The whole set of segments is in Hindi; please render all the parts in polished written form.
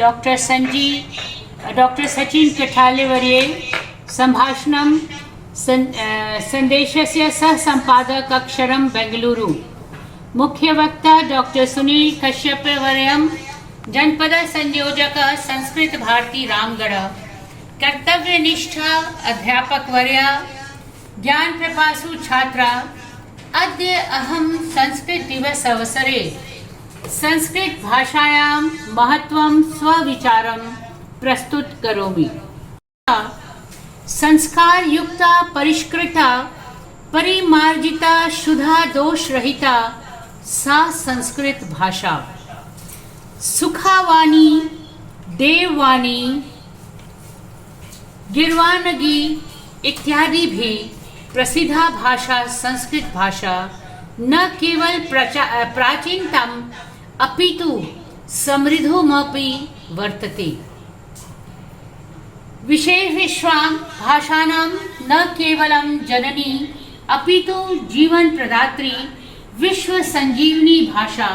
डॉक्टर सचिन कठालेवर्ये सम्भाषणं सन्देशस्य सहसम्पादक अक्षरं बेंगलुरु। मुख्यवक्ता डॉक्टर सुनील कश्यपवर्यं जनपद संयोजक संस्कृत भारती रामगढ़। कर्तव्यनिष्ठा अध्यापकवर्य ज्ञान प्रपासु छात्रा। अद्य अहं संस्कृत दिवस अवसरे संस्कृत भाषायां महत्वं स्वविचारं प्रस्तुत करोमि। संस्कार युक्ता परिष्कृता परिमार्जिता शुद्धा दोष रहिता सा संस्कृत भाषा। सुखावाणी देववाणी गिर्वाणगी इत्यादि भी प्रसिद्धा भाषा संस्कृत भाषा न केवल प्राचीनतम अपितु समृद्धोमपि वर्तते। विशेषां भाषाणां न केवलं जननी अपितु जीवन प्रदात्री विश्व संजीवनी भाषा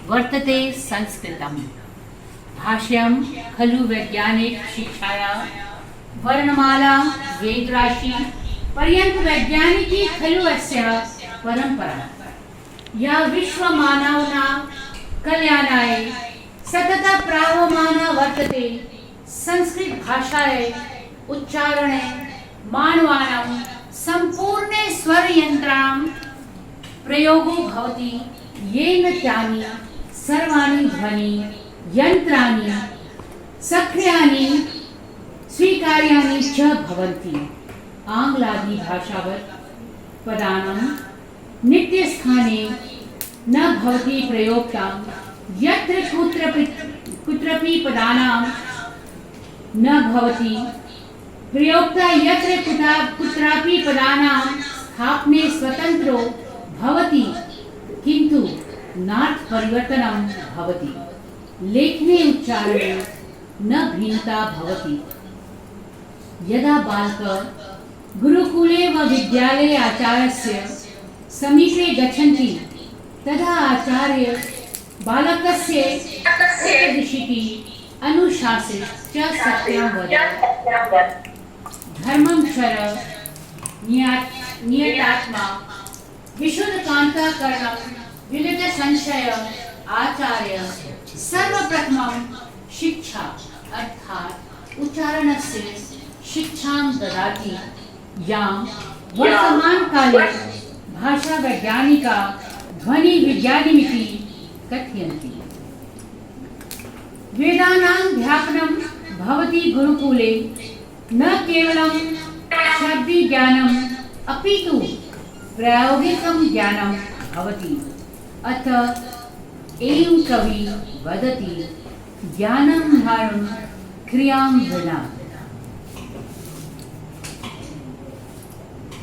वर्तते संस्कृतम्। भाष्यं खलु वैज्ञानिक शिक्षाया वर्णमाला वेदराशि पर्यंत वैज्ञानिकी खलु अस्य परंपरा। या विश्व मानवना कल्याणाय सतत प्रावमाना वर्तते। संस्कृत भाषाये उच्चारणे मानवानां संपूर्णे स्वरयन्त्रां प्रयोगो भवति, येन तानि सर्वाणि ध्वनि यन्त्राणि सक्रियाणि स्वीकार्याणि च भवन्ति। आङ्ग्लादि भाषावत् पदानां नित्यस्थाने न भवति प्रयोक्ता। यत्र कुत्रपि पदानां न भवति प्रयोक्ता, यत्र कुत्रापि पदानां स्थापने स्वतन्त्रो भवति, किन्तु नार्थ परिवर्तनं भवति। लेखने उच्चारणे न भिन्नता भवति। यदा बालकः गुरुकुले व विद्यालये आचार्यस्य समीपे गच्छन्ति तदा आचार्य बालकस्य उपदिशति, अनुशासित च सत्यं वद, धर्मं चर, नियतात्मा, विशुद्धकान्तकरणं, विलित संशय आचार्य सर्वप्रथमं शिक्षा अर्थात उच्चारणस्य शिक्षां ददाति, यां वर्तमानकाले भाषा वैज्ञानिका ध्वनि विज्ञानमिति कथयन्ति। वेदानां ध्यापनं भवति गुरुकुले। न केवलं शब्दज्ञानम् अपितु प्रायोगिकं ज्ञानं भवति। अतः एवं कवि वदति, ज्ञानं ह्राणं क्रियां विना।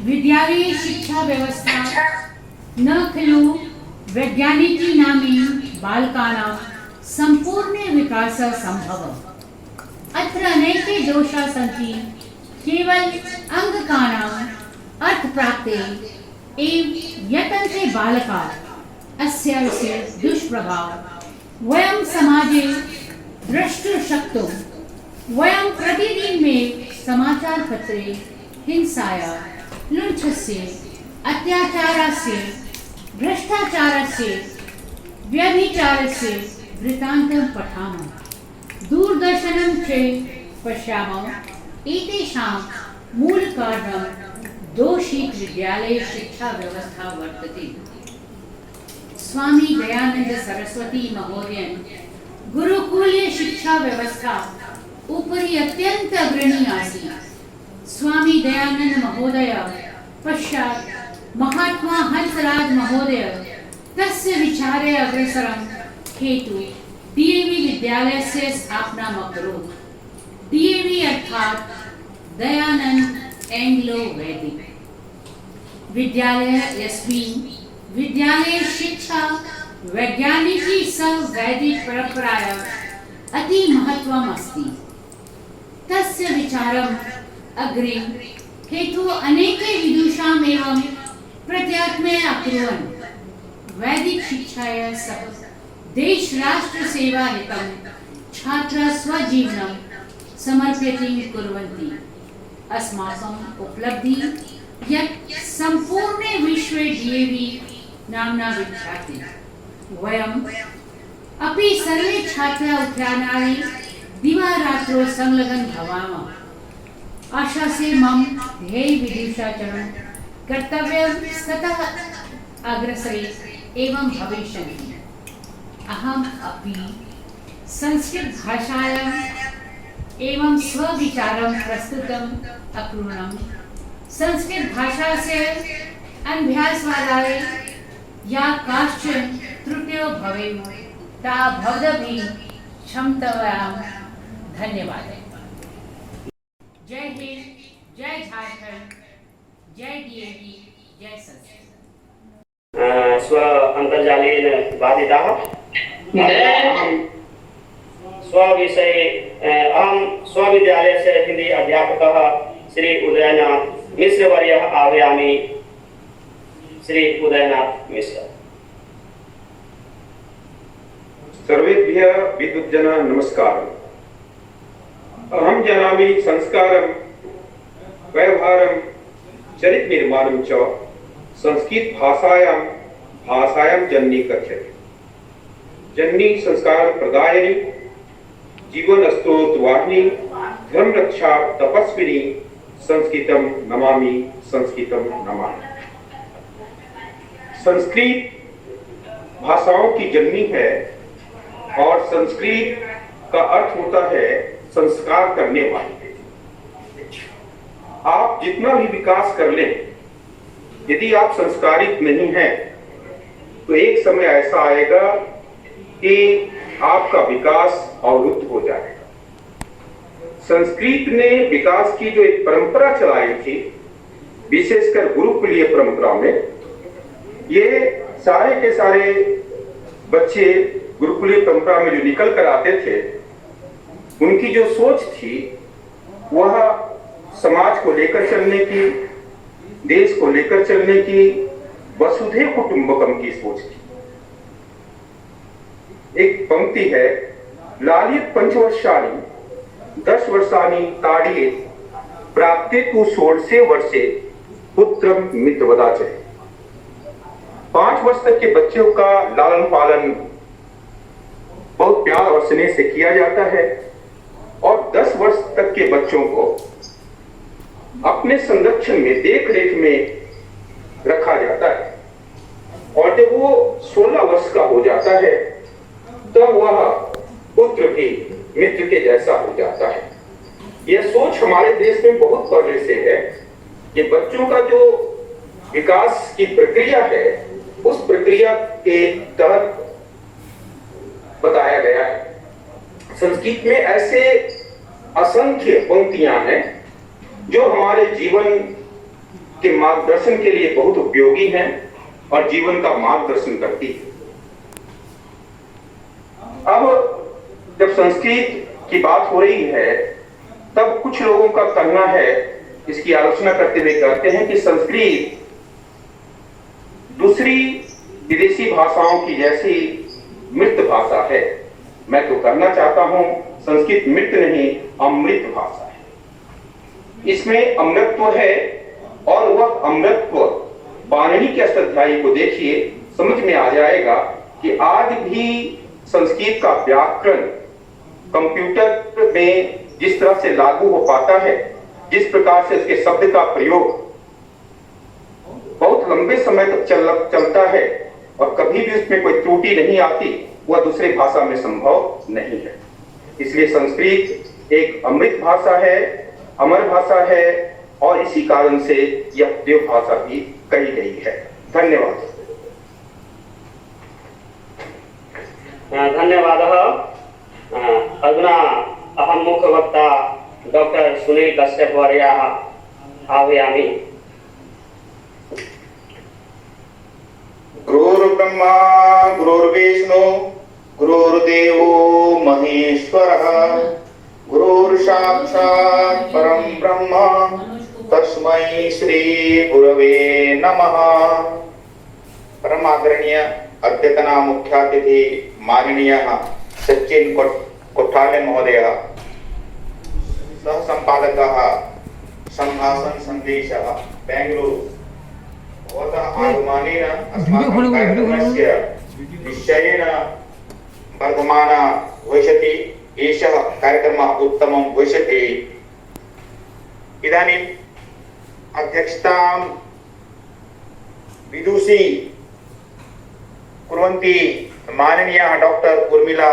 विद्यालये शिक्षा व्यवस्था न खलु वैज्ञानिकी नामे बालकानां संपूर्णे विकासः संभवः। अत्र अनेके दोषाः सन्ति। केवल अङ्गकानाम् अर्थप्राप्ते एव यतन्ते बालकाः। अस्य दुष्प्रभावः वयं समाजे द्रष्टुं शक्नुमः। वयं प्रतिदिन में समाचार पत्रे हिंसाया, लुण्ठस्य, अत्याचारस्य, भ्रष्टाचारस्य, व्यभिचारस्य वृत्तान्तं पठामः। दूरदर्शनं च पश्यामः। एतेषां मूलकारणं दोषित विद्यालय शिक्षा व्यवस्था वर्तते। स्वामी दयानंद सरस्वती महोदयन गुरुकुलीय शिक्षा व्यवस्था उपरि अत्यंत अग्रणी आसीत्। स्वामी दयानंद महोदय पश्चात् महात्मा हंसराज महोदय तस्य विचारे अग्रसरं हेतु डीएवी विद्यालयस्य स्थापनाम् अकरोत्। डीएवी अर्थात् दयानंद एंग्लो वैदिक विद्यालय। यस्मिन् विद्यालये शिक्षा वैज्ञानिकी सह वैदिक परम्परायाः अति महत्वम् अस्ति। तस्य विचारम् अग्रे हेतु अनेके विदुषाम् एवं प्रत्यात्मे अकुर्वन्। वैदिक शिक्षाया सह देश राष्ट्र सेवा हितं छात्राः स्वजीवनं समर्पयति कुर्वन्ति। अस्माकम् उपलब्धिः यत् सम्पूर्णे विश्वे DAV नाम्ना विख्याति। वयम् अपि सर्वे छात्राः उत्थानाय दिवारात्रो संलग्न भवामः। आशा से मम ध्येय विदुषाचरणं कर्तव्यं सतः अग्रसरे एवं भविष्यति। अहम् अपि संस्कृत भाषायाम् एवं स्वविचारं प्रस्तुतम् अकुर्वम्। संस्कृत भाषा से अभ्यासवादाय या काश्चन त्रुटियो भवेयुः ता भवद्भिः क्षम्यताम्। धन्यवाद। जय हिंद, जय झारखंड, जय DAV, जय संस्कृत। स्व अन्तर्जालेन बाधिताः स्वविषये अहं स्वविद्यालयस्य हिंदी अध्यापकः श्री उदयनाथ मिश्रवर्यः आह्वयामि। श्री उदयनाथ मिश्र। सर्वेभ्यः विद्वज्जना नमस्कारम्। अहं जानामि संस्कारं व्यवहारं चरित निर्माणं च संस्कृत भाषायां जननी कथ्यते। जननी संस्कार प्रदायिनी, जीवन स्रोतवाहिनी, धर्म रक्षा तपस्विनी, संस्कृतं नमामि, संस्कृतं नमामि। संस्कृत भाषाओं की जननी है और संस्कृत का अर्थ होता है संस्कार करने वाले। आप जितना भी विकास कर लें, यदि आप संस्कारित नहीं हैं तो एक समय ऐसा आएगा कि आपका विकास अवरुद्ध हो जाएगा। संस्कृत ने विकास की जो एक परंपरा चलाई थी, विशेषकर गुरुकुलीय परंपरा में, ये सारे के सारे बच्चे गुरुकुलीय परंपरा में जो निकल कर आते थे, उनकी जो सोच थी वह समाज को लेकर चलने की, देश को लेकर चलने की, वसुधैव कुटुंबकम की सोच थी। एक पंक्ति है, लालित पंचवर्षाणि 10 वर्षाणि ताड़िये प्राप्ते तु 16 वर्षे पुत्रम मित्रवदाचय। 5 वर्ष तक के बच्चों का लालन पालन बहुत प्यार और स्नेह से किया जाता है और 10 वर्ष तक के बच्चों को अपने संरक्षण में, देख रेख में रखा जाता है और जब वो 16 वर्ष का हो जाता है तब वह पुत्र भी मित्र के जैसा हो जाता है। यह सोच हमारे देश में बहुत पहले से है कि बच्चों का जो विकास की प्रक्रिया है उस प्रक्रिया के तहत बताया गया है। संस्कृत में ऐसे असंख्य पंक्तियां हैं जो हमारे जीवन के मार्गदर्शन के लिए बहुत उपयोगी हैं और जीवन का मार्गदर्शन करती है। अब जब संस्कृत की बात हो रही है तब कुछ लोगों का कहना है, इसकी आलोचना करते हुए कहते हैं कि संस्कृत दूसरी विदेशी भाषाओं की जैसी मृत भाषा है। मैं तो कहना चाहता हूं संस्कृत मृत नहीं, अमृत भाषा है। इसमें अमृतत्व है और वह अमृतत्व वाणी के अष्टाध्यायी को देखिए, समझ में आ जाएगा कि आज भी संस्कृत का व्याकरण कंप्यूटर में जिस तरह से लागू हो पाता है, जिस प्रकार से उसके शब्द का प्रयोग बहुत लंबे समय तक चलता है और कभी भी उसमें कोई त्रुटि नहीं आती, वह दूसरी भाषा में संभव नहीं है। इसलिए संस्कृत एक अमृत भाषा है, अमर भाषा है और इसी कारण से यह देव भाषा भी कही गई है। धन्यवाद। धन्यवादः। अधुना अहं मुख्यवक्ता डॉक्टर सुनील कश्यप वर्यः आह्वयामि। गुरुर्ब्रह्मा गुरुर्विष्णु गुरुर्देवो महेश्वरः गुरुर्साक्षात् परं ब्रह्म तस्मै श्री गुरवे नमः। परम आदरणीय अद्यतन मुख्यातिथि माननीय सचिन कोठाले महोदयः, सह सम्पादकः सम्भाषण सन्देशः बेंगलुरु। भवतः आगमनेन अस्माकं कार्यक्रमस्य निश्चयेन वर्धमानः भविष्यति। एषः कार्यक्रमः उत्तमं भविष्यति। इदानीम् अध्यक्षतां विदुषी कुर्वन्ति माननीयः डॉक्टर उर्मिला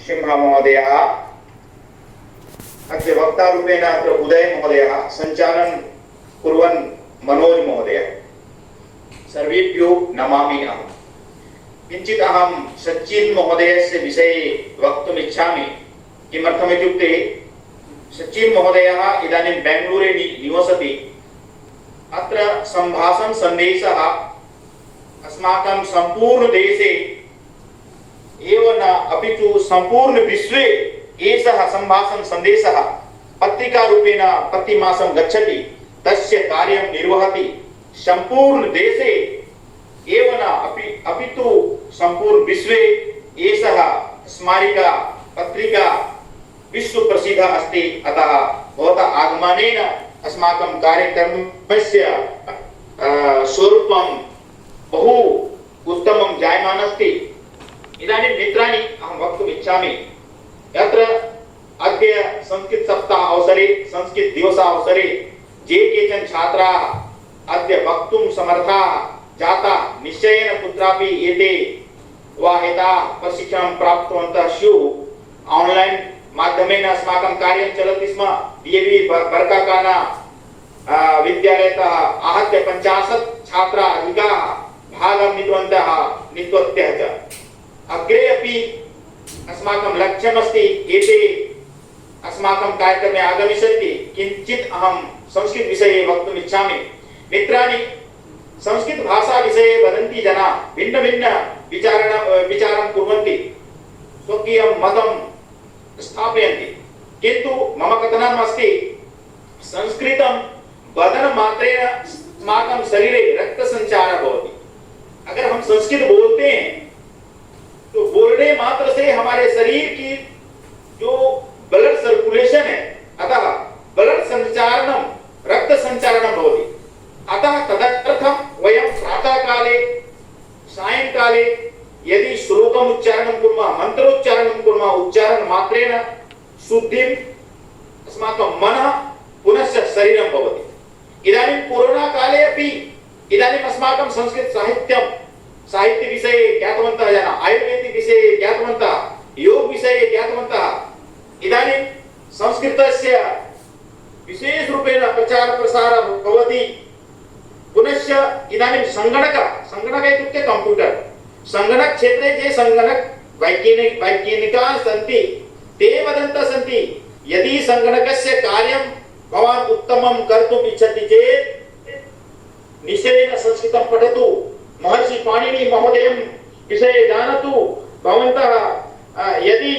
सिंह महोदयः, अद्य वक्तारूपेण अत्र उदय महोदयः, सञ्चालनं कुर्वन् मनोज महोदयः। सर्वेभ्यो नमामि अहम्। किञ्चित् अहं सचिन् महोदयस्य विषये वक्तुम् इच्छामि। किमर्थम् इत्युक्ते सचिन् महोदयः इदानीं बेंगलुरे निवसति। अत्र सम्भाषण सन्देशः अस्माकं सम्पूर्ण देशे एव न अपितु सम्पूर्ण विश्वे एषः सम्भाषण सन्देशः पत्रिकारूपेण प्रतिमासं गच्छति। तस्य कार्यं निर्वहति सम्पूर्ण देशे एव न अपितु सम्पूर्ण विश्वे एषः स्मारिका पत्रिका विश्व प्रसिद्धा अस्ति। अतः भवतः आगमनेन अस्माकं कार्यक्रमस्य स्वरूपं बहु उत्तमं जायमानस्ति। इदानीं मित्राणि, अहं वक्तुम् इच्छामि यत्र अद्य संस्कृत सप्ताह अवसरे, संस्कृत दिवस अवसरे ये केचन छात्राः अद्य वक्तुं समर्थाः जाताः, निश्चयेन कुत्रापि एते वा एताः प्रशिक्षणं प्राप्तवन्तः स्युः। ऑनलाइन माध्यमेन अस्माकं कार्यं चलति स्म। डीएवी बरकाकाना विद्यालयतः आहत्य 50 छात्राः अधिकाः भागं नीतवत्यः च। अग्रे अपि अस्माकं लक्ष्यमस्ति एते अस्माकं कार्यक्रमे आगमिष्यन्ति। किञ्चित् अहं संस्कृत विषये वक्तुम् इच्छामि। मित्राणि, संस्कृत भाषा विषये वदन्ति जनाः भिन्न भिन्न विचारं कुर्वन्ति, स्वकीयं मतं स्थापयन्ति। किन्तु मम कथनम् अस्ति, संस्कृतं वदनमात्रेण अस्माकं शरीरे रक्तसञ्चारः भवति। अगर हम संस्कृत बोलते हैं तो बोलने मात्र से हमारे शरीर की जो ब्लड सर्कुलेशन है, अतः ब्लड संचारणं रक्त संचारणं भवति। अतः तदर्थं वयं प्रातः काले सायंकाले यदि श्लोकम् उच्चारणं कुर्मः, मंत्रोच्चारणं कुर्मः, उच्चारण मात्रेण शुद्धिम् अस्माकं मनः पुनश्च शरीरं भवति। इदानीं कोरोना काले अपि इदानीम् अस्माकं संस्कृत साहित्य विषये ज्ञातवन्तः जनाः, आयुर्वेदिक विषये ज्ञातवन्तः, योग विषये ज्ञातवन्तः। इदानीं संस्कृतस्य विशेष रूपेण प्रचार प्रसारः भवति। पुनश्च इदानीं संगणक इत्युक्ते कंप्यूटर, संगणक क्षेत्रे ये संगणक वैज्ञानिकाः सन्ति ते वदन्तः सन्ति, यदि संगणकस्य कार्यं भवान् उत्तमं कर्तुम् इच्छति चेत् निश्चयेन संस्कृतं पठतु। महर्षि पाणिनि महोदयं विषये जानातु। भवन्तः यदि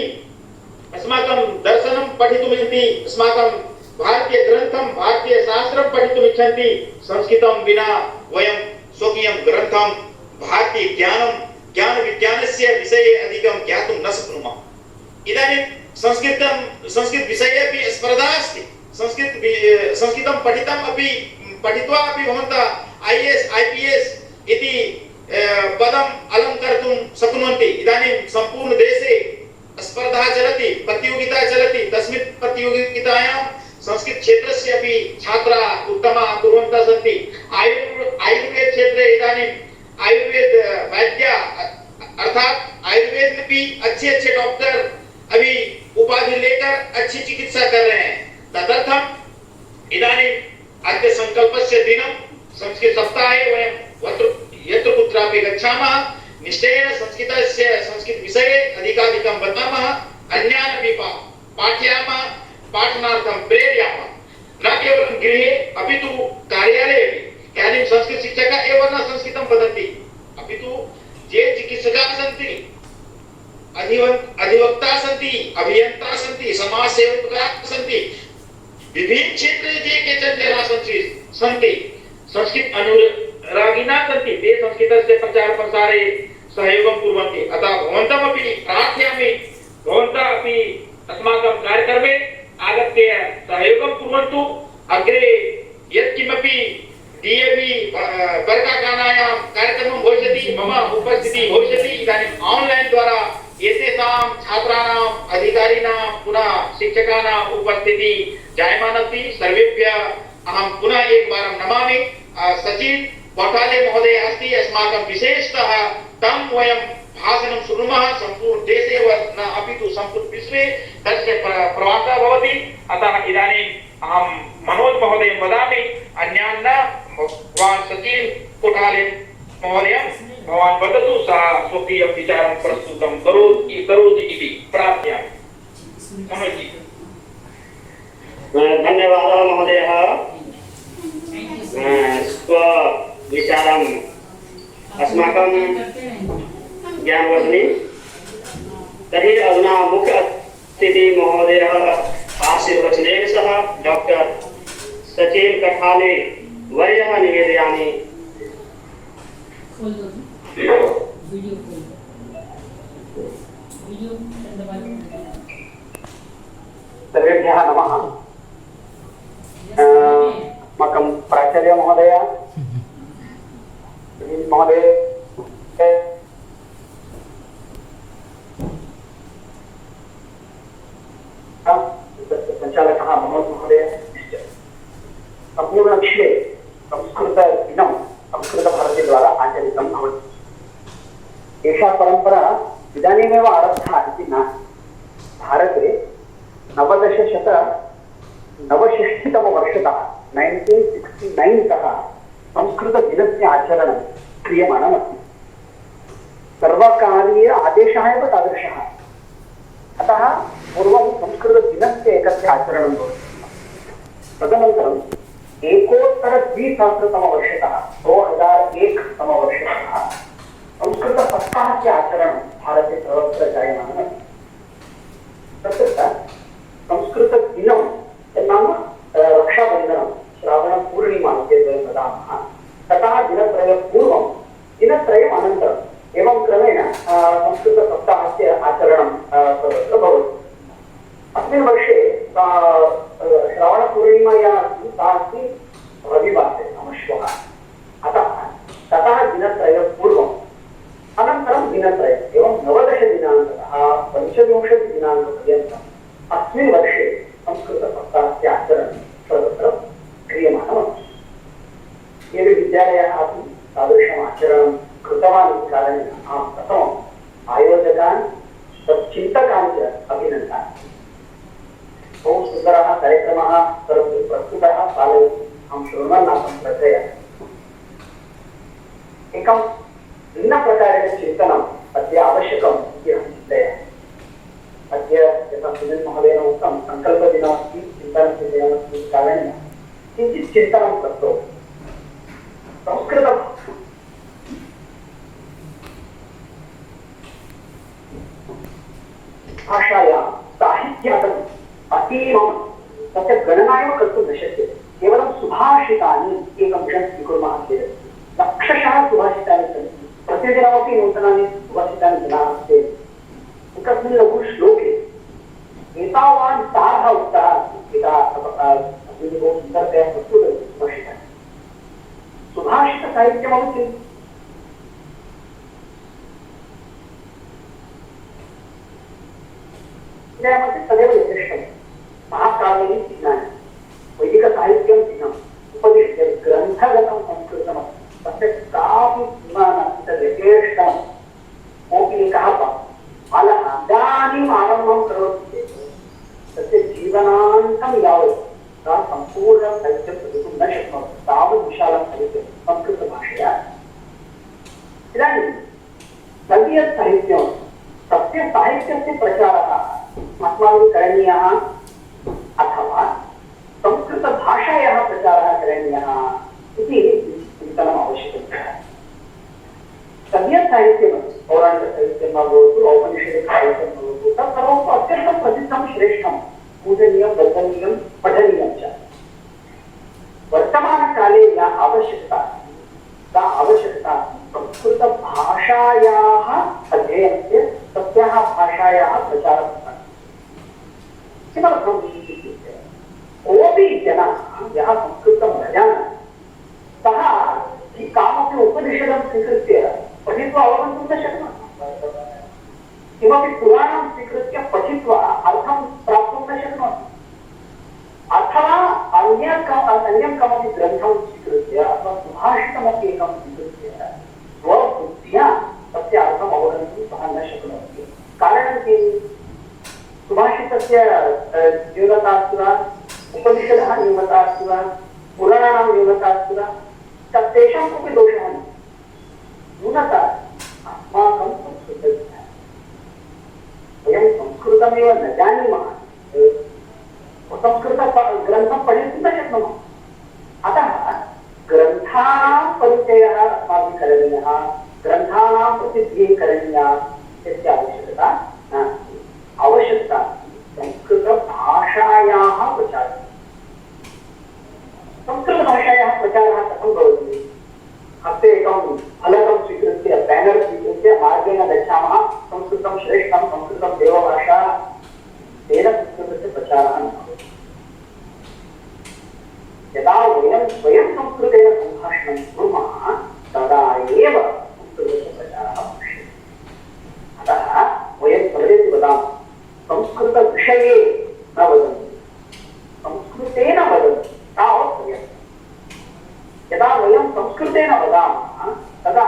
अस्माकं दर्शनं पठितुमिच्छन्ति, अस्माकं भारतीय ग्रन्थं भारतीय शास्त्रं पठितुम् इच्छन्ति, संस्कृतं विना वयं स्वकीयं ग्रन्थं भारतीय ज्ञान विज्ञानस्य विषये अधिकं ज्ञातुं न शक्नुमः। इदानीं संस्कृत विषये अपि स्पर्धा अस्ति। संस्कृतं पठित्वा अपि भवन्तः IAS IPS इति पदम् अलङ्कर्तुं शक्नुवन्ति। इदानीं सम्पूर्ण देशे स्पर्धा चलति, प्रतियोगिता चलति। तस्मिन् प्रतियोगितायां संस्कृत क्षेत्रस्य अपि छात्राः उत्तमाः कुर्वन्तः सन्ति। आयुर्वेद क्षेत्रे इदानीं आयुर्वेद वैद्य अर्थात आयुर्वेद में भी अच्छे डॉक्टर अभी उपाधि लेकर अच्छी चिकित्सा कर रहे हैं। तदर्थम इदानीं अद्य संकल्पस्य दिनं संस्कृत सप्ताहे वयं यत्र कुत्रापि गच्छामः, निश्चयेन संस्कृत विषये अधिकाधिकं वदामः, अन्यान् अपि पाठयामः, पाठनार्थं प्रेरयामः। न केवलं गृहे अपि तु कार्यालये अपि। इदानीं संस्कृत शिक्षकाः एव न संस्कृतं वदन्ति, अपि तु ये चिकित्सकाः सन्ति, अधिवक्ता सन्ति, अभियन्ता सन्ति, समाजसेवकाः सन्ति, विभिन्न क्षेत्रे ये केचन जनाः सन्ति, संस्कृत अनुरागिणः सन्ति, ते संस्कृतस्य प्रचार प्रसारे सहयोगं कुर्वन्ति। अतः भवन्तमपि प्रार्थयामि, भवन्तः अपि अस्माकं कार्यक्रमे आगत्य सहयोगं कुर्वन्तु। अग्रे यत्किमपि DAV वर्गकानायां कार्यक्रमं भविष्यति, मम उपस्थितिः भविष्यति। इदानीम् आन्लैन् द्वारा एतेषां छात्राणाम् अधिकारिणां पुनः शिक्षकाणाम् उपस्थितिः जायमानस्ति। सर्वेभ्यः अहं पुनः एकवारं नमामि। सचित् कोठाले महोदय अस्ति अस्माकं विशेषतः तं वयं भाषणं शृणुमः सम्पूर्ण देशे न अपि तु सम्पूर्ण विश्वे तस्य प्रवासः भवति। अतः इदानीम् अहं मनोज महोदयं वदामि, अन्यान् न। भवान् सचिन् कोठाले महोदय भवान् वदतु, सः स्वकीयं विचारं प्रस्तुतं करोतु इति प्रार्थयामि। मनोजजी। धन्यवादः महोदयः स्वविचारम् अस्माकं ज्ञानवर्धिनी। तर्हि अधुना मुख्य अतिथिः महोदयः आशीर्वचनेन सह डॉक्टर सचिन् कठाले वर्यः निवेदयामि। सर्वेभ्यः नमः। अस्माकं प्राचार्य महोदय संचालकः मनोज महोदय, संपूर्ण विश्वे संस्कृतदिनं संस्कृतभारती द्वारा आचरितं भवति। एषा परम्परा इदानीमेव आरब्धा इति नास्ति। भारते 1969तः 1969 तः संस्कृतदिनस्य आचरणं क्रियमाणमस्ति। सर्वकारीय आदेशः एव तादृशः। अतः पूर्वं संस्कृतदिनस्य एकस्य आचरणं भवति। तदनन्तरं 1920तमवर्षतः 2001तमवर्षतः संस्कृतसप्ताहस्य आचरणं भारते सर्वत्र जायमानमस्ति। तत्र संस्कृतदिनं नाम रक्षाबन्धनं श्रावणपूर्णिमा इति वयं वदामः। ततः दिनत्रयपूर्वं दिनत्रयम् अनन्तरम् एवं क्रमेण संस्कृतसप्ताहस्य आचरणं सर्वत्र भवति। अस्मिन् वर्षे श्रावणपूर्णिमा या अस्ति सा अस्ति रविवासरे नाम श्वः। अतः ततः दिनत्रयपूर्वम् अनन्तरं दिनत्रयम् एवं 19 दिनाङ्कतः 25 दिनाङ्कपर्यन्तम् अस्मिन् वर्षे संस्कृतसप्ताहस्य आचरणं सर्वत्र क्रियमाणमस्ति। ये विद्यालयाः अपि तादृशम् आचरणं कृतवान् इति कारणेन अहं प्रथमम् आयोजकान् तच्चिन्तकान् च अभिनन्दामि। बहु सुन्दरः कार्यक्रमः सर्वत्र प्रस्तुतः पालयति। अहं शृण्वन् आसं प्रचयामि। एकं भिन्नप्रकारेण चिन्तनम् अद्य आवश्यकम् इति अहं चिन्तयामि। अद्य यथा सुनील महोदयेन उक्तं सङ्कल्पदिनमस्ति, चिन्तनस्य दिनमस्ति इति कारणेन किञ्चित् चिन्तनं कर्तव्यम्। संस्कृतं भाषायां साहित्यादम् अतीवं तस्य गणना एव कर्तुं न शक्यते। केवलं सुभाषितानि एकं विषयं स्वीकुर्मः चेत् लक्षशः सुभाषितानि सन्ति। प्रतिदिनमपि नूतनानि सुभाषितानि जनाः चेत् एकस्मिन् लघु श्लोके एतावान् सारः उक्तः बहु सुन्दरतया प्रस्तुतं सुभाषितानि। सुभाषितसाहित्यमपि तदेव यथेष्टं। महाकाव्यानि चिह्नानि, वैदिकसाहित्यं चिह्नम्, उपदिश्य ग्रन्थगतं संस्कृतमस्ति। तस्य कापि सीमा नास्ति, तद् यथेष्टं। कोऽपि एकः बालः इदानीम् आरम्भं करोति चेत् तस्य जीवनान्तं यावत् सः सम्पूर्णं साहित्यं पठितुं न शक्नोति। तावत् विशालं साहित्यं संस्कृतभाषया। इदानीं तदीयत् साहित्यं तस्य साहित्यस्य प्रचारः अस्माभिः करणीयः अथवा संस्कृतभाषायाः प्रचारः करणीयः इति चिन्तनम् आवश्यकं। तदीयत् साहित्यमस्ति, पौराणिकसाहित्यं वा भवतु, औपनिषदिकसाहित्यं वा भवतु, तत्सर्वं अत्यन्तं प्रसिद्धं, श्रेष्ठं, पूजनीयं, वन्दनीयं, पठनीयं च। वर्तमानकाले या आवश्यकता सा आवश्यकता संस्कृतभाषायाः अध्ययनस्य, तस्याः भाषायाः प्रचारः। यः संस्कृतं न जानाति सः कामपि उपनिषदं स्वीकृत्य पठित्वा अवगन्तुं न शक्नोति। किमपि पुराणं स्वीकृत्य पठित्वा अर्थं प्राप्तुं न शक्नोति। अथवा अन्यं कमपि ग्रन्थं स्वीकृत्य अथवा सुभाषितमपि एकं स्वीकृत्य स्वबुद्ध्या तस्य अर्थम् अवगन्तुं सः न शक्नोति। कारणं किं? सुभाषितस्य न्यूनता अस्ति वा, उपनिषदः न्यूनता अस्ति वा, पुराणानां न्यूनता अस्ति वा, तेषां कोऽपि दोषः न। न्यूनता अस्माकं संस्कृतज्ञानं। वयं संस्कृतमेव न जानीमः, संस्कृतग्रन्थं पठितुं न शक्नुमः। अतः ग्रन्थानां परिचयः अस्माभिः करणीयः, ग्रन्थानां प्रसिद्धिः करणीया इत्यस्य आवश्यकता नास्ति। आवश्यकता संस्कृतभाषायाः प्रचारः। संस्कृतभाषायाः प्रचारः कथं भवति? हस्ते एकं फलकं स्वीकृत्य बैनर् स्वीकृत्य मार्गेण गच्छामः, संस्कृतं श्रेष्ठं, संस्कृतं देवभाषा, तेन संस्कृतस्य प्रचारः न भवति। यदा वयं संस्कृतेन सम्भाषणं कुर्मः तदा एव संस्कृतस्य प्रचारः भविष्यति। अतः वयं सर्वेपि वदामः, संस्कृतविषये न वदन्तु, संस्कृतेन वदन्तु, तावत् पर्याप्तम्। यदा वयं संस्कृतेन वदामः तदा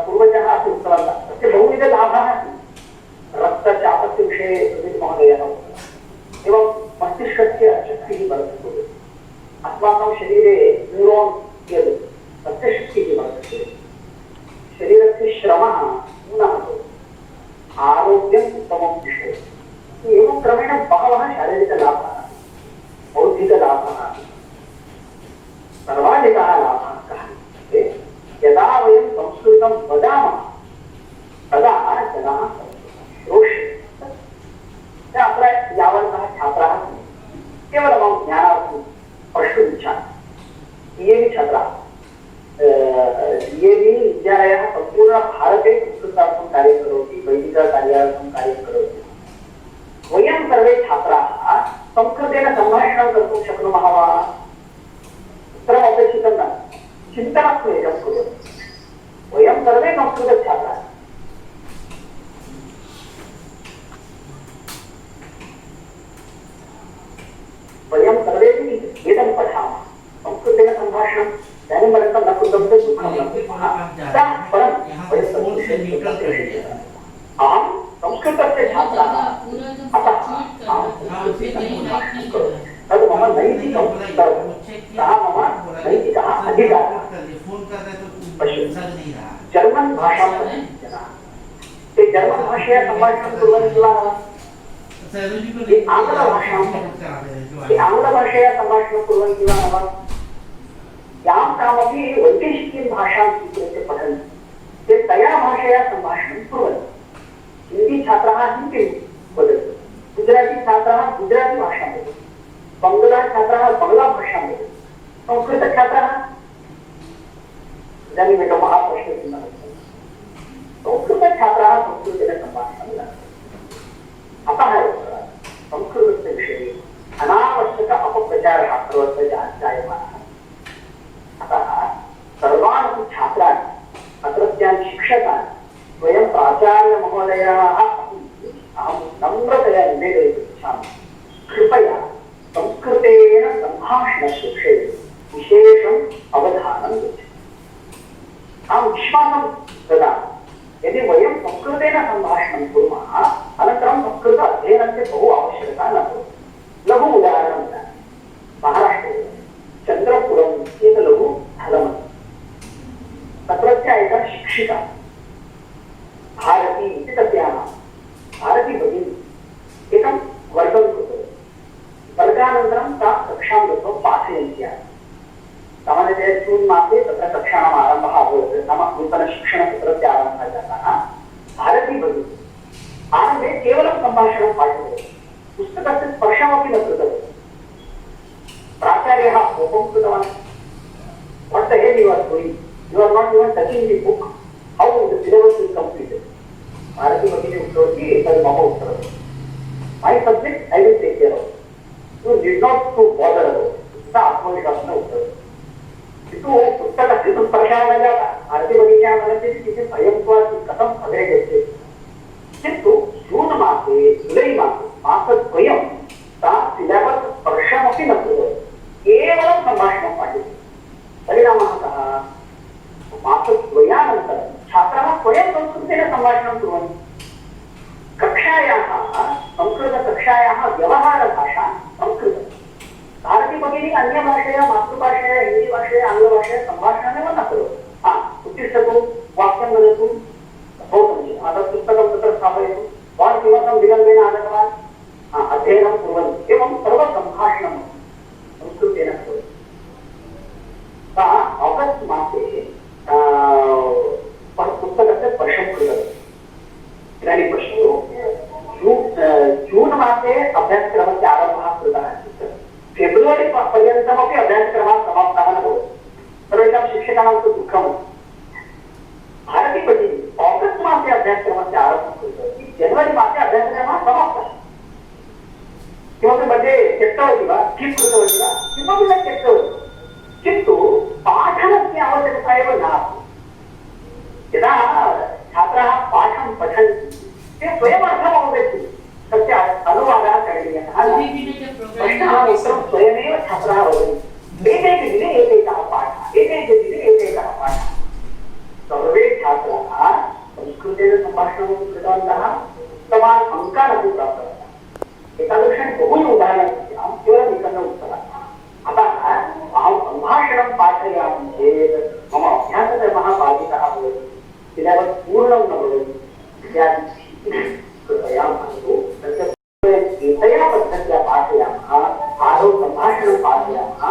पूर्वजः अपि उक्तवन्तः, तस्य बहुविधलाभः सन्ति। रक्तचापस्य विषये महोदयः उक्तवान्। एवं मस्तिष्कस्य शक्तिः वर्धते, अस्माकं शरीरे न्यूरोन् यद् तस्य शक्तिः वर्धते, शरीरस्य श्रमः न्यूनः भवति, आरोग्यम् उत्तमं तिष्ठति। एवं क्रमेण बहवः शारीरिकलाभाः, बौद्धिकलाभाः, सर्वाधिकाः लाभाः कः? यदा वयं संस्कृतं वदामः तदा जनाः संस्कृतं श्रोष्यन्ति। अत्र यावन्तः छात्राः सन्ति, केवलं मम ज्ञानार्थं प्रष्टुमिच्छामि। ये छात्राः DAV विद्यालयः सम्पूर्णभारते संस्कृतार्थं कार्यं करोति, वैदिककार्यार्थं कार्यं करोति। वयं सर्वे छात्राः संस्कृतेन सम्भाषणं कर्तुं शक्नुमः वा? उत्तरम् अपेक्षितं नास्ति, चिन्तनम् एकं कुर्वन्तु। वयं सर्वे संस्कृतछात्राः। वयं सर्वेपि एतं पठामः, संस्कृतेन सम्भाषणम् इदानीं पर्यन्तं न कृतं चेत् दुःखं न कुर्मः। परं वयं अहं संस्कृतस्य छात्रः, तद् मम नैतिकं कर्तव्यं, सः मम नैतिकः अधिकारः। जर्मन् भाषां वदन्ति जनाः, ते जर्मन् भाषया सम्भाषणं कुर्वन्ति वा? आङ्ग्लभाषया सम्भाषणं कुर्वन्ति वा न वा? यां कामपि वैदेशिकीं भाषां स्वीकृत्य पठन्ति ते तया भाषया सम्भाषणं कुर्वन्ति। हिन्दी छात्राः हिन्दी वदन्ति, गुजराती छात्राः गुजराती भाषां वदन्ति, बङ्गला छात्राः बङ्गला भाषां वदन्ति, संस्कृतछात्राः इदानीम् एकः महाप्रश्नः अस्ति, संस्कृतछात्राः संस्कृतेन सम्भाषणं न कुर्वन्ति। अतः संस्कृतस्य विषये अनावश्यक अपप्रचारः सर्वत्र जायमानः। अतः सर्वान् छात्रान्, अत्रत्यान् शिक्षकान्, स्वयं प्राचार्यमहोदयाः अपि अहं नम्रतया निवेदयितुम् इच्छामि, कृपया संस्कृतेन सम्भाषणस्य विषये विशेषम् अवधानं यच्छन्तु। अहं विश्वासं ददामि, यदि वयं संस्कृतेन सम्भाषणं कुर्मः अनन्तरं संस्कृत अध्ययनस्य बहु आवश्यकता न भवति। लघु उदाहरणं ददामि। महाराष्ट्रे चन्द्रपुरम् इति लघु स्थलमस्ति। तत्रत्या एका शिक्षिका भारती इति तस्याः नाम, भारती भगिनी एकं वर्गं कृतवती। वर्गानन्तरं सा कक्षां गत्वा पाठयन्ती आसीत्। सामान्यतया जून् मासे तत्र कक्षाणाम् आरम्भः अभवत्, नाम नूतनशिक्षणसत्रस्य आरम्भः जातः। भारती भगिनी आरम्भे केवलं सम्भाषणं पाठितवती, पुस्तकस्य स्पर्शमपि न कृतवती। प्राचार्यः कोपं कृतवान्, what the hell you are doing? You are not even touching the book. How the syllabus is completed? Bharti भगिनी उक्तवती, तद् मम उत्तरम्। My subject I will take care of. You did not to bother about it. सा आत्मविश्वास उत्तर किंतु पुस्तकस्य स्पर्शः न जाता भारती भगिन्याः मनसि किञ्चित् भयं तु अस्ति कथम् अग्रे गच्छेत् किन्तु जून् मासे जुलै मासे मासद्वयं सा सिलेबस् स्पर्शमपि न कृतवती केवलं सम्भाषणं पाठितवती परिणामः कः मासद्वयानन्तरं छात्राः स्वयं संस्कृतेन सम्भाषणं कुर्वन्ति कक्षायाः संस्कृतकक्षायाः व्यवहारभाषा संस्कृतं भारती भगिनी अन्यभाषया मातृभाषया हिन्दीभाषया आङ्ग्लभाषया सम्भाषणमेव न करोति उत्तिष्ठतु वाक्यं वदतु बहु समीचीनं तत् पुस्तकं तत्र स्थापयतु भवान् किमर्थं विलम्बेन आगतवान् अध्ययनं कुर्वन्तु एवं सर्वसम्भाषणं संस्कृतेन करोति सा आगस्ट् मासे पुस्तकस्य स्पर्शं कृतवती इदानीं पश्यतु जून् मासे अभ्यासक्रमस्य आरम्भः कृतः आसीत् फेब्रुवरी पर्यन्तमपि अभ्यासक्रमः समाप्तः न भवति सर्वेषां शिक्षकाणां तु दुःखमस्ति भारती भगिनी आगस्ट् मासे अभ्यासक्रमस्य आरम्भं कृतवती जनवरी मासे अभ्यासक्रमः समाप्तः किमपि मध्ये त्यक्तवती वा स्किप् कृतवती वा किमपि न त्यक्तवती किन्तु पाठनस्य आवश्यकता एव नास्ति यदा छात्राः पाठं पठन्ति ते स्वयम् अर्थम् अवगच्छन्ति तस्य अनुवादः करणीयः प्रश्नः उत्तरं स्वयमेव छात्राः वदन्ति एकैकदिने एकैकः पाठः एकैकदिने एकैकः पाठः सर्वे छात्राः संस्कृतेन सम्भाषणं कृतवन्तः उत्तमान् अङ्कान् अपि प्राप्तवन्तः एतादृशानि बहूनि उदाहरणानि अहं केवलम् एकम् उक्तवान् अतः अहं सम्भाषणं पाठयामि चेत् मम अभ्यासक्रमः बाधितः भवति सिलेबस् पूर्णं न भवति इत्यादि कृपया मास्तु तस्य एतया पद्धत्या पाठयामः आदौ सम्भाषणं पाठयामः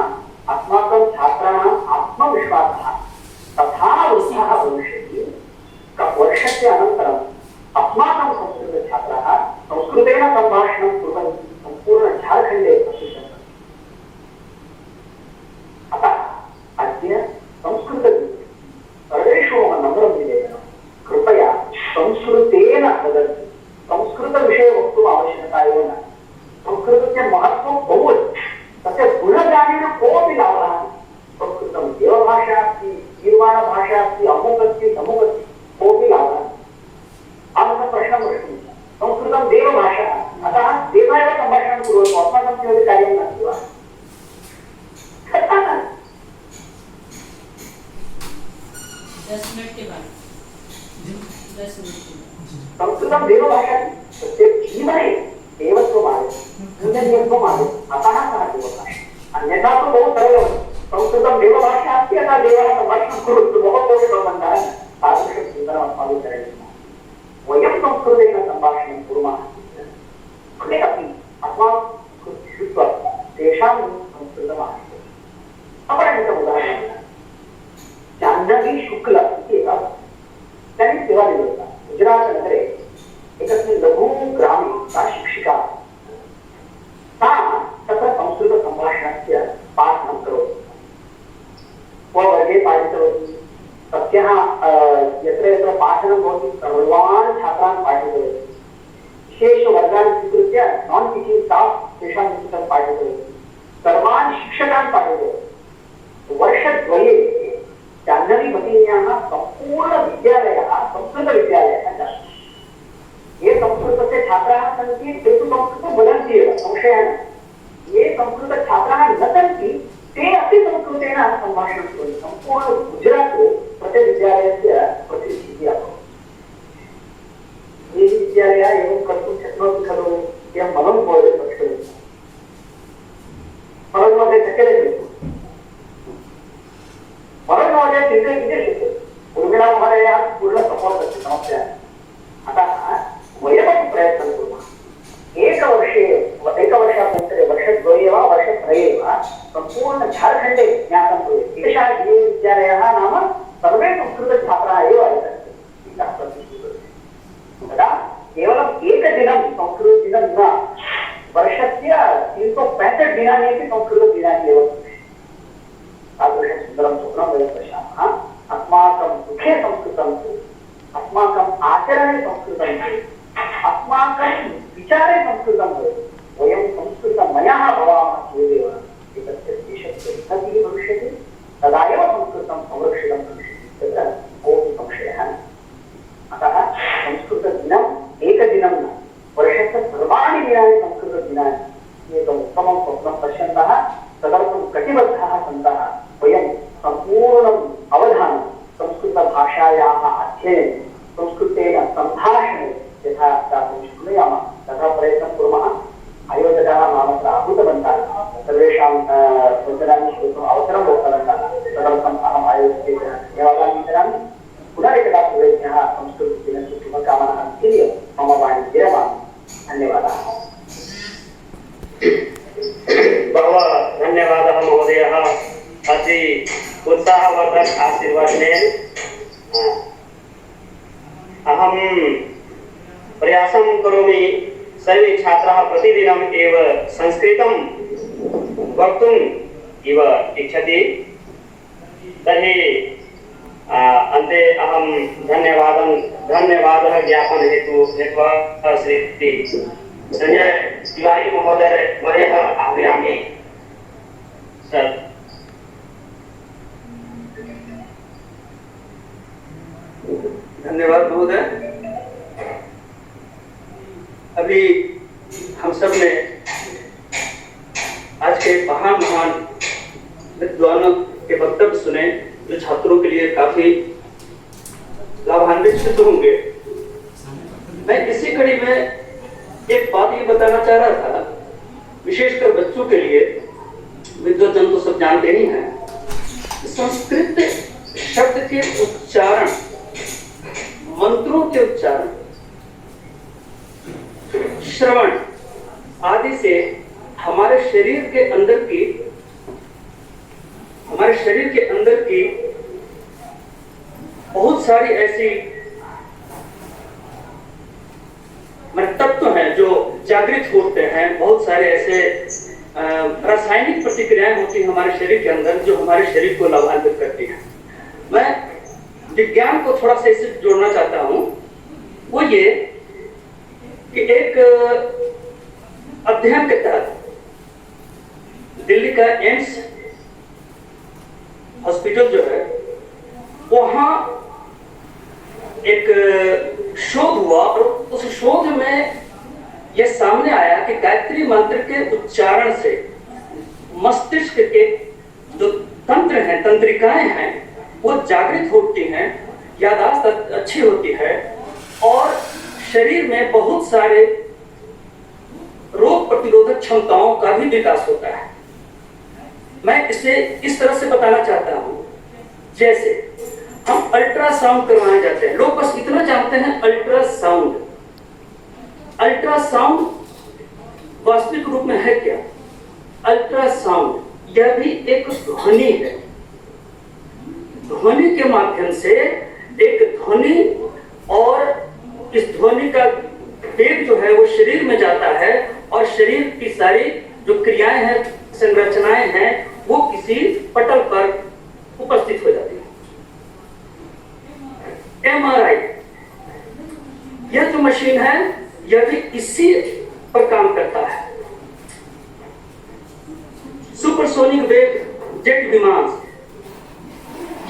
अस्माकं छात्राणाम् आत्मविश्वासः तथा वृद्धः भविष्यति वर्षस्य अनन्तरम् अस्माकं संस्कृतछात्राः संस्कृतेन सम्भाषणं कुर्वन्ति सम्पूर्ण झारखण्डे प्रतिशतम् अतः अद्य संस्कृतदिने सर्वेषु मम नम्रं निवेदनं कृपया संस्कृतेन वदन्तु संस्कृतविषये वक्तुम् आवश्यकता एव न संस्कृतस्य महत्त्वं बहु अस्ति तस्य गुणगानेन कोऽपि लाभः संस्कृतं देवभाषा अस्ति गीर्वाणभाषा अस्ति अमुक अस्ति तमुक अस्ति कोऽपि लाभः अहं प्रश्नं पृच्छामि संस्कृतं देवभाषा अतः देवा एव सम्भाषणं कुर्वन्तु अस्माकं किमपि कार्यं नास्ति वा संस्कृतं देवभाषा तस्य जीवने देवत्वम् आगच्छति पूजनीयत्वम् आगच्छति अतः सः देवभाषा अन्यथा तु बहु सरलमस्ति संस्कृतं देवभाषा अस्ति अतः देवः सम्भाषणं कुर्वन्तु बहु कोऽपि भवन्तः तादृशं चिन्तनम् अस्माभिः करणीयम् वयं संस्कृतेन सम्भाषणं कुर्मः कृते अपि अस्माकं श्रुत्वा तेषां संस्कृतम् आगच्छति अपरमिदम् उदाहरणं जाह्नवी शुक्ल इति एकः इदानीं सेवानिवृत्ता गुजरातनगरे एकस्मिन् लघु ग्रामे सा शिक्षिका सा तत्र संस्कृतसम्भाषणस्य पाठनं करोति स्ववर्गे पाठितवती तस्याः यत्र यत्र पाठनं भवति सर्वान् छात्रान् पाठितवती विशेषवर्गान् स्वीकृत्य नान् टीचिङ्ग् स्टाफ् तेषां निमित्तं पाठितवती सर्वान् शिक्षकान् पाठितवती वर्षद्वये जाह्नवी भगिन्याः सम्पूर्णविद्यालयः संस्कृतविद्यालयः जातः ये संस्कृतस्य छात्राः सन्ति ते तु संस्कृतं वदन्ति एव संशयः न ये संस्कृतछात्राः न सन्ति ते अपि संस्कृतेन सम्भाषणं कुर्वन्ति सम्पूर्ण गुजराते प्रतिविद्यालयस्य प्रसिद्धिः अभवत् ये विद्यालयः एवं कर्तुं शक्नोति खलु एवं मनं भवति पश्यतु मनोमध्ये शक्यते खलु मनोमहोदय चिन्तयति चेत् उर्मिला महोदयाः पूर्ण सपोर्ट् अस्ति समस्या अतः वयमपि प्रयत्नं कुर्मः एकवर्षाभ्यन्तरे वर्षद्वये वा वर्षत्रये वा सम्पूर्ण झारखण्डे ज्ञातं भवेत् एषः ये विद्यालयः नाम सर्वे संस्कृतछात्राः एव आगच्छन्ति इतः प्रतिष्ठितः तदा केवलम् एकदिनं संस्कृतदिनं न वर्षस्य 365 दिनानि अपि संस्कृतदिनानि एव तादृशं सुन्दरं स्वप्नं वयं पश्यामः अस्माकं मुखे संस्कृतं अस्माकम् आचरणे संस्कृतं अस्माकं विचारे संस्कृतं वयं संस्कृतमयः भवामः चेदेव एतस्य देशस्य सूचनानि श्रोतुम् अवसरं लोकलङ्कः तदर्थम् अहम् आयोजितेन धन्यवादान् वितरामि। पुनरेकदा सर्वेभ्यः संस्कृतदिनस्य शुभकामनाः निवेद्य मम वाणी विरमामि। धन्यवादाः। बहवः धन्यवादः महोदयः अति उत्साहवर्धक आशीर्वादेन। अहं प्रयासं करोमि सर्वे छात्राः प्रतिदिनम् एव संस्कृतं वक्तुम् इव इच्छति। तर्हि अन्ते अहं धन्यवादः ज्ञापन हेतु श्री संजय तिवारी महोदय वर्यः आह्वयामि। सर धन्यवाद महोदय। अभी हम सब ने आज के महान विद्वानों के वक्तव्य सुने जो छात्रों के लिए काफी लाभान्वित सिद्ध होंगे। मैं इसी कड़ी में एक बात ये बताना चाह रहा था, विशेषकर बच्चों के लिए। विद्वजन तो सब जानते ही हैं, संस्कृत शब्द के उच्चारण, मंत्रों के उच्चारण, श्रवण आदि से हमारे शरीर के अंदर की बहुत सारी ऐसी तत्व हैं जो जागृत होते हैं। बहुत सारे ऐसे रासायनिक प्रतिक्रियाएं होती हैं हमारे शरीर के अंदर जो हमारे शरीर को लाभान्वित करती हैं। मैं विज्ञान को थोड़ा सा इससे जोड़ना चाहता हूं। वो ये कि एक अध्ययन के तहत दिल्ली का एम्स हॉस्पिटल जो है, वहां एक शोध हुआ और उस शोध में यह सामने आया कि गायत्री मंत्र के उच्चारण से मस्तिष्क के जो तंत्र हैं, तंत्रिकाएं हैं, वो जागृत होती हैं, याददाश्त अच्छी होती है और शरीर में बहुत सारे रोग प्रतिरोधक क्षमताओं का भी विकास होता है। मैं इसे इस तरह से बताना चाहता हूं, जैसे हम अल्ट्रासाउंड करवाने जाते हैं। लोग बस इतना जानते हैं अल्ट्रासाउंड वास्तविक रूप में है क्या? अल्ट्रासाउंड यह भी एक ध्वनि है। ध्वनि के माध्यम से एक ध्वनि, और इस ध्वनि का वेग जो है वो शरीर में जाता है और शरीर की सारी जो क्रियाएं हैं, संरचनाएं हैं, वो किसी पटल पर उपस्थित हो जाती है। MRI यह जो मशीन है यह भी इसी पर काम करता है। सुपरसोनिक वेव जेट विमान,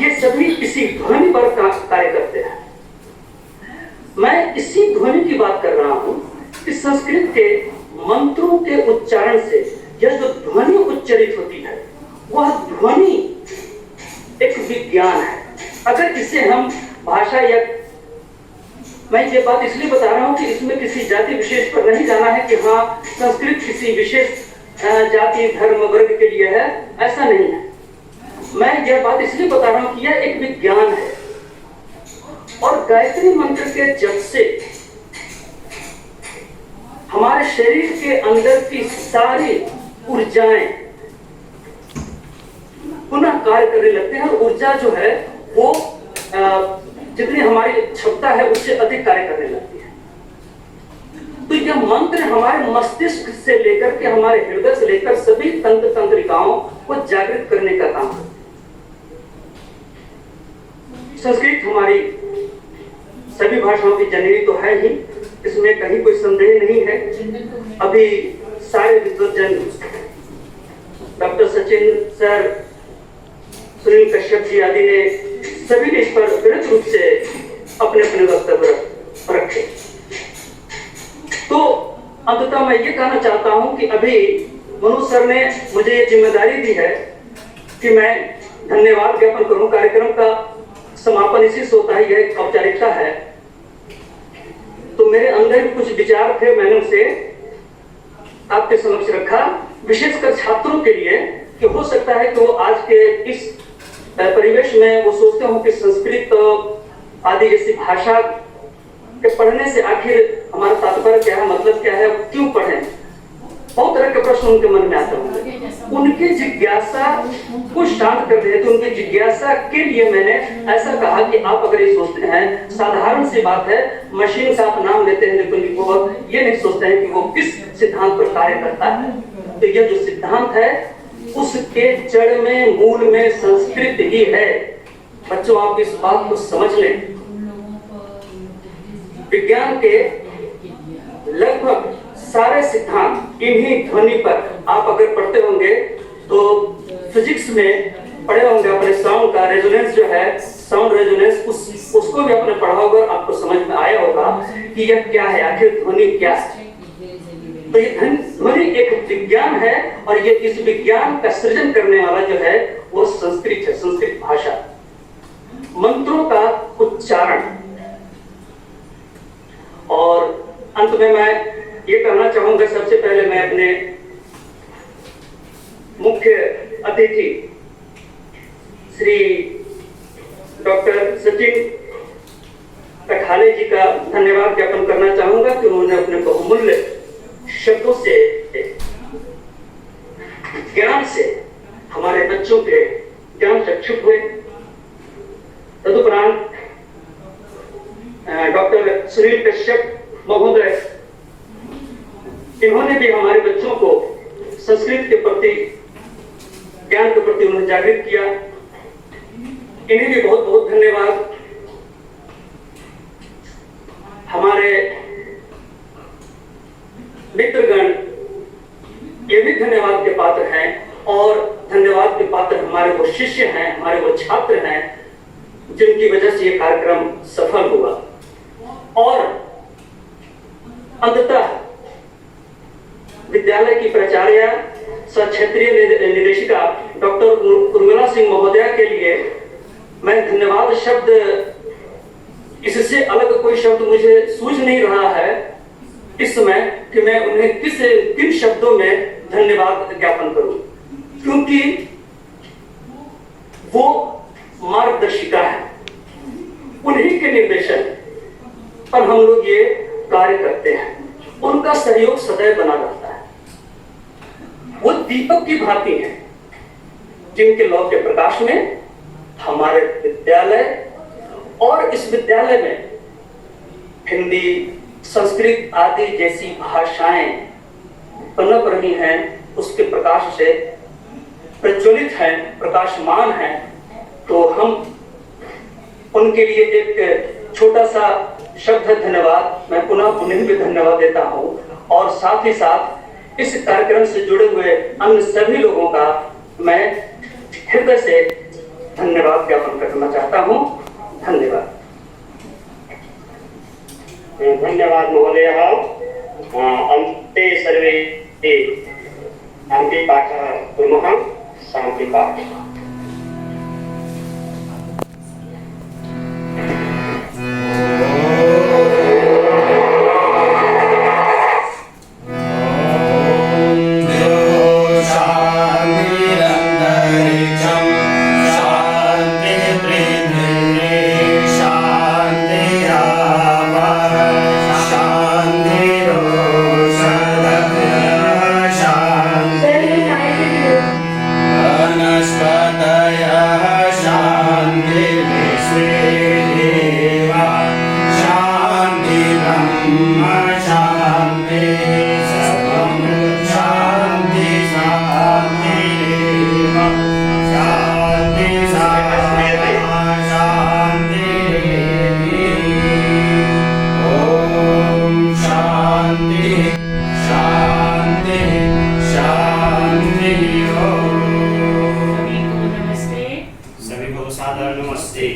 ये सभी इसी ध्वनि पर कार्य करते हैं। मैं इसी ध्वनि की बात कर रहा हूं कि संस्कृत के मंत्रों के उच्चारण से यह जो ध्वनि उच्चरित होती है, वह ध्वनि एक विज्ञान है। अगर इसे हम भाषा या, मैं ये बात इसलिए बता रहा हूं कि इसमें किसी जाति विशेष पर नहीं जाना है कि हाँ संस्कृत किसी विशेष जाति धर्म वर्ग के लिए है, ऐसा नहीं है। मैं यह बात इसलिए बता रहा हूं कि यह एक विज्ञान है। और गायत्री मंत्र के जप से हमारे शरीर के अंदर की सारी ऊर्जाएं पुनः कार्य करने लगते हैं और ऊर्जा जो है वो जितनी हमारी क्षमता है उससे अधिक कार्य करने लगती है। तो यह मंत्र हमारे मस्तिष्क से लेकर के हमारे हृदय से लेकर सभी तंत्र तंत्रिकाओं को जागृत करने का काम है। संस्कृत हमारी सभी भाषाओं की जननी तो है ही, इसमें कहीं कोई संदेह नहीं है। अभी सारे विद्वजन, डॉक्टर सचिन सर, सुनील कश्यप जी आदि ने सभी ने इस पर विस्तृत रूप से अपने अपने वक्तव्य रखे। तो अंततः मैं ये कहना चाहता हूं कि अभी मनु सर ने मुझे ये जिम्मेदारी दी है कि मैं धन्यवाद ज्ञापन करूं। कार्यक्रम का समापन इसी से होता है, यह एक औपचारिकता है। तो मेरे अंदर भी कुछ विचार थे, मैंने उसे आपके समक्ष रखा। विशेषकर छात्रों के लिए कि हो सकता है कि वो आज के इस परिवेश में वो सोचते हो कि संस्कृत आदि जैसी भाषा के पढ़ने से आखिर हमारा तात्पर्य क्या है, मतलब क्या है, क्यों पढ़ें। बहुत तरह के प्रश्न उनके मन में आते होंगे। उनकी जिज्ञासा को शांत कर दे, तो उनकी जिज्ञासा के लिए मैंने ऐसा कहा कि आप अगर ये सोचते हैं, साधारण सी बात है, मशीन का आप नाम लेते हैं लेकिन वो ये नहीं सोचते हैं कि वो किस सिद्धांत पर कार्य करता है। तो यह जो सिद्धांत है उसके जड़ में, मूल में संस्कृत ही है। बच्चों, आप इस बात को समझ लें। विज्ञान के लगभग सारे सिद्धांत इन्हीं ध्वनि पर आप अगर पढ़ते होंगे तो फिजिक्स में पढ़े होंगे अपने साउंड का रेजोनेंस जो है, साउंड रेजोनेंस, उसको भी आपने पढ़ा होगा, आपको समझ में आया होगा कि यह क्या है, आखिर ध्वनि क्या है। तो ये ध्वनि एक विज्ञान है और ये इस विज्ञान का सृजन करने वाला जो है वो संस्कृत है, संस्कृत भाषा, मंत्रों का उच्चारण। और अंत में मैं ये कहना चाहूंगा, सबसे पहले मैं अपने मुख्य अतिथि श्री डॉक्टर सचिन कठाले जी का धन्यवाद ज्ञापन करना चाहूंगा कि उन्होंने अपने बहुमूल्य शब्दों से, ज्ञान से हमारे बच्चों के ज्ञान चक्षुष हुए। तदुपरांत डॉक्टर सुनील कश्यप महोदय, इन्होंने भी हमारे बच्चों को संस्कृत के प्रति, ज्ञान के प्रति उन्हें जागृत किया। इन्हें भी बहुत बहुत धन्यवाद। हमारे मित्रगण ये भी धन्यवाद के पात्र हैं और धन्यवाद के पात्र हमारे वो शिष्य हैं, हमारे वो छात्र हैं जिनकी वजह से ये कार्यक्रम सफल हुआ। और अंततः विद्यालय की प्राचार्य सह क्षेत्रीय निदेशिका डॉक्टर उर्मिला सिंह महोदया के लिए मैं धन्यवाद शब्द, इससे अलग कोई शब्द मुझे सूझ नहीं रहा है इस समय कि मैं उन्हें किन शब्दों में धन्यवाद ज्ञापन करूं, क्योंकि वो मार्गदर्शिका है, उन्हीं के निर्देशन पर हम लोग ये कार्य करते हैं। उनका सहयोग सदैव बना रहता है। वो दीपक की भांति है जिनके लौ के प्रकाश में हमारे विद्यालय और इस विद्यालय में हिंदी, संस्कृत आदि जैसी भाषाएं पनप रही हैं, उसके प्रकाश से प्रज्वलित हैं, प्रकाशमान हैं। तो हम उनके लिए एक छोटा सा शब्द है धन्यवाद। मैं पुनः उन्हें भी धन्यवाद देता हूं और साथ ही साथ इस कार्यक्रम से जुड़े हुए अन्य सभी लोगों का मैं हृदय से धन्यवाद ज्ञापन करना चाहता हूं। धन्यवाद। धन्यवाद महोदय। अन्ते सर्वे शान्ति पाठः कुर्मः। शान्ति पाठ। सभी को सादर नमस्ते।